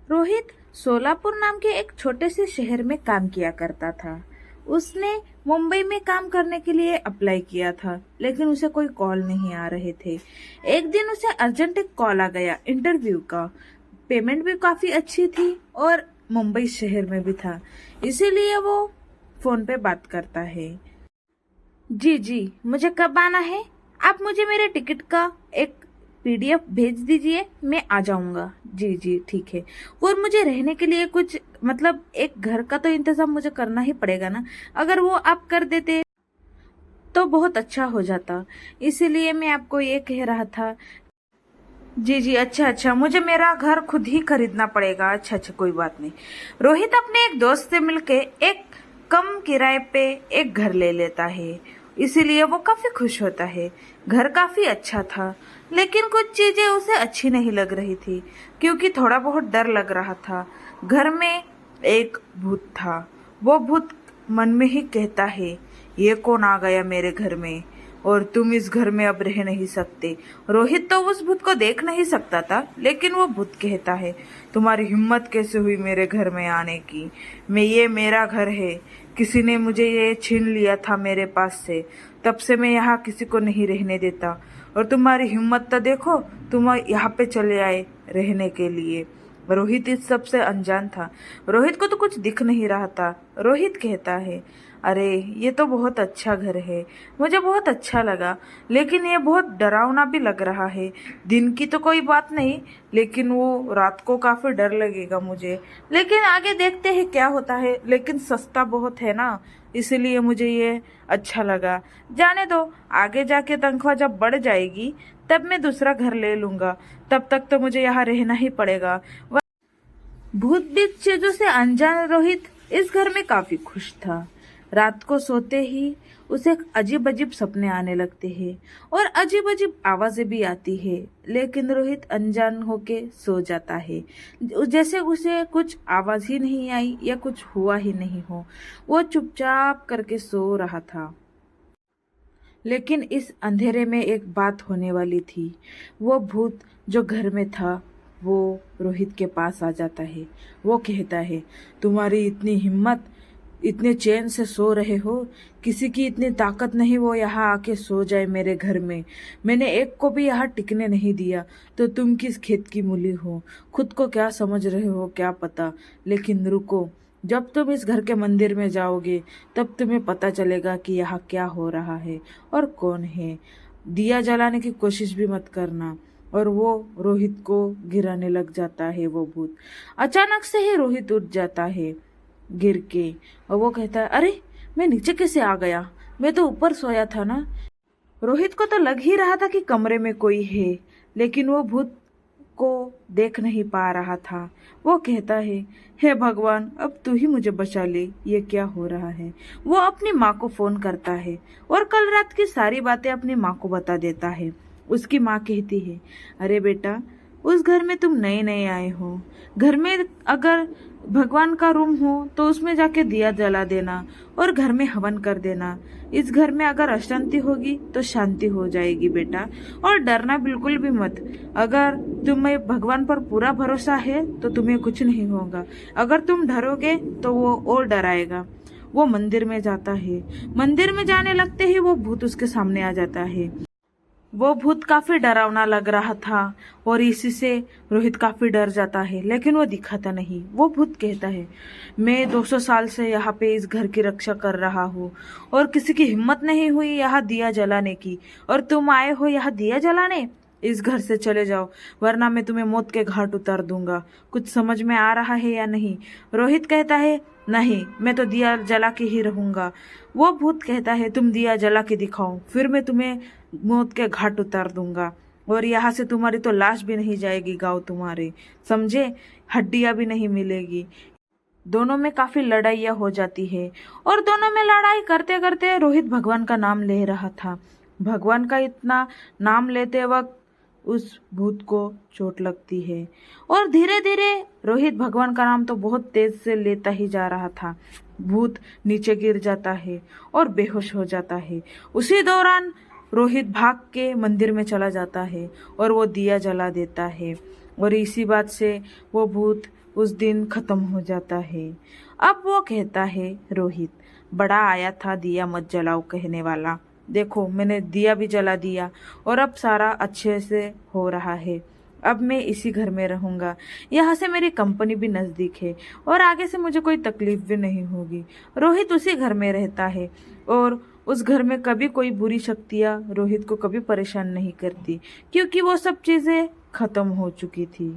रोहित सोलापुर नाम के एक छोटे से शहर में काम किया करता था। उसने मुंबई में काम करने के लिए अप्लाई किया था, लेकिन उसे कोई कॉल नहीं आ रहे थे। एक दिन उसे अर्जेंट एक कॉल आ गया इंटरव्यू का। पेमेंट भी काफी अच्छी थी और मुंबई शहर में भी था, इसीलिए वो फोन पे बात करता है। जी जी, मुझे कब आना है? आप मुझे मेरे टिकट का एक पीडीएफ भेज दीजिए, मैं आ जाऊंगा। जी जी ठीक है। और मुझे रहने के लिए कुछ मतलब एक घर का तो इंतजाम मुझे करना ही पड़ेगा ना। अगर वो आप कर देते तो बहुत अच्छा हो जाता, इसीलिए मैं आपको ये कह रहा था। जी जी, अच्छा अच्छा, मुझे मेरा घर खुद ही खरीदना पड़ेगा। अच्छा अच्छा, कोई बात नहीं। रोहित अपने एक दोस्त से मिलके एक कम किराए पे एक घर ले लेता है, इसीलिए वो काफी खुश होता है। घर काफी अच्छा था, लेकिन कुछ चीजें उसे अच्छी नहीं लग रही थी, क्योंकि थोड़ा बहुत डर लग रहा था। घर में एक भूत था। वो भूत मन में ही कहता है, ये कौन आ गया मेरे घर में, और तुम इस घर में अब रह नहीं सकते। रोहित तो उस भूत को देख नहीं सकता था, लेकिन वो भूत कहता है, तुम्हारी हिम्मत कैसे हुई मेरे घर में आने की? ये मेरा घर है, किसी ने मुझे ये छीन लिया था मेरे पास से, तब से मैं यहाँ किसी को नहीं रहने देता। और तुम्हारी हिम्मत तो देखो, तुम यहाँ पे चले आए रहने के लिए। रोहित इस सब से अनजान था। रोहित को तो कुछ दिख नहीं रहा था। रोहित कहता है, अरे ये तो बहुत अच्छा घर है, मुझे बहुत अच्छा लगा, लेकिन ये बहुत डरावना भी लग रहा है। दिन की तो कोई बात नहीं, लेकिन वो रात को काफी डर लगेगा मुझे। लेकिन आगे देखते हैं क्या होता है। लेकिन सस्ता बहुत है ना, इसलिए मुझे ये अच्छा लगा। जाने दो, आगे जाके तनख्वाह जब बढ़ जाएगी तब मैं दूसरा घर ले लूंगा, तब तक तो मुझे यहाँ रहना ही पड़ेगा। भूत बीत चीजों से अनजान रोहित इस घर में काफी खुश था। रात को सोते ही उसे अजीब अजीब सपने आने लगते हैं और अजीब अजीब आवाजें भी आती है, लेकिन रोहित अनजान होके सो जाता है, जैसे उसे कुछ आवाज ही नहीं आई या कुछ हुआ ही नहीं हो। वो चुपचाप करके सो रहा था। लेकिन इस अंधेरे में एक बात होने वाली थी। वो भूत जो घर में था वो रोहित के पास आ जाता है। वो कहता है, तुम्हारी इतनी हिम्मत, इतने चैन से सो रहे हो, किसी की इतनी ताकत नहीं वो यहाँ आके सो जाए मेरे घर में। मैंने एक को भी यहाँ टिकने नहीं दिया, तो तुम किस खेत की मूली हो? खुद को क्या समझ रहे हो क्या पता। लेकिन रुको, जब तुम इस घर के मंदिर में जाओगे तब तुम्हें पता चलेगा कि यहाँ क्या हो रहा है और कौन है। दिया जलाने की कोशिश भी मत करना। और वो रोहित को गिराने लग जाता है वो भूत। अचानक से ही रोहित उठ जाता है गिर के, और वो कहता है, अरे मैं नीचे कैसे आ गया? मैं तो ऊपर सोया था ना। रोहित को तो लग ही रहा था कि कमरे में कोई है, लेकिन वो भूत को देख नहीं पा रहा था। वो कहता है, हे भगवान, अब तू ही मुझे बचा ले, ये क्या हो रहा है? वो अपनी माँ को फोन करता है और कल रात की सारी बातें अपनी माँ को बता देता है। उसकी माँ कहती है, अरे बेटा, उस घर में तुम नए नए आए हो, घर में अगर भगवान का रूम हो तो उसमें जाके दिया जला देना और घर में हवन कर देना। इस घर में अगर अशांति होगी तो शांति हो जाएगी बेटा, और डरना बिल्कुल भी मत। अगर तुम्हें भगवान पर पूरा भरोसा है तो तुम्हें कुछ नहीं होगा, अगर तुम डरोगे तो वो और डराएगा। वो मंदिर में जाता है। मंदिर में जाने लगते ही वो भूत उसके सामने आ जाता है। वो भूत काफी डरावना लग रहा था और इसी से रोहित काफी डर जाता है, लेकिन वो दिखाता नहीं। वो भूत कहता है, मैं 200 साल से यहाँ पे इस घर की रक्षा कर रहा हूँ और किसी की हिम्मत नहीं हुई यहाँ दिया जलाने की, और तुम आए हो यहाँ दिया जलाने? इस घर से चले जाओ, वरना मैं तुम्हें मौत के घाट उतार दूंगा। कुछ समझ में आ रहा है या नहीं? रोहित कहता है, नहीं, मैं तो दिया जला के ही रहूंगा। वो भूत कहता है, तुम दिया जला के दिखाओ, फिर मैं तुम्हें मौत के घाट उतार दूंगा, और यहाँ से तुम्हारी तो लाश भी नहीं जाएगी गाँव तुम्हारे, समझे? हड्डियां भी नहीं मिलेगी। दोनों में काफी लड़ाइयाँ हो जाती है, और दोनों में लड़ाई करते करते रोहित भगवान का नाम ले रहा था। भगवान का इतना नाम लेते वक्त उस भूत को चोट लगती है, और धीरे धीरे रोहित भगवान का नाम तो बहुत तेज से लेता ही जा रहा था। भूत नीचे गिर जाता है और बेहोश हो जाता है। उसी दौरान रोहित भाग के मंदिर में चला जाता है और वो दिया जला देता है। और इसी बात से वो भूत उस दिन खत्म हो जाता है। अब वो कहता है, रोहित, बड़ा आया था दिया मत जलाओ कहने वाला, देखो मैंने दिया भी जला दिया और अब सारा अच्छे से हो रहा है। अब मैं इसी घर में रहूंगा, यहाँ से मेरी कंपनी भी नजदीक है और आगे से मुझे कोई तकलीफ भी नहीं होगी। रोहित उसी घर में रहता है और उस घर में कभी कोई बुरी शक्तियां रोहित को कभी परेशान नहीं करती, क्योंकि वो सब चीजें खत्म हो चुकी थी।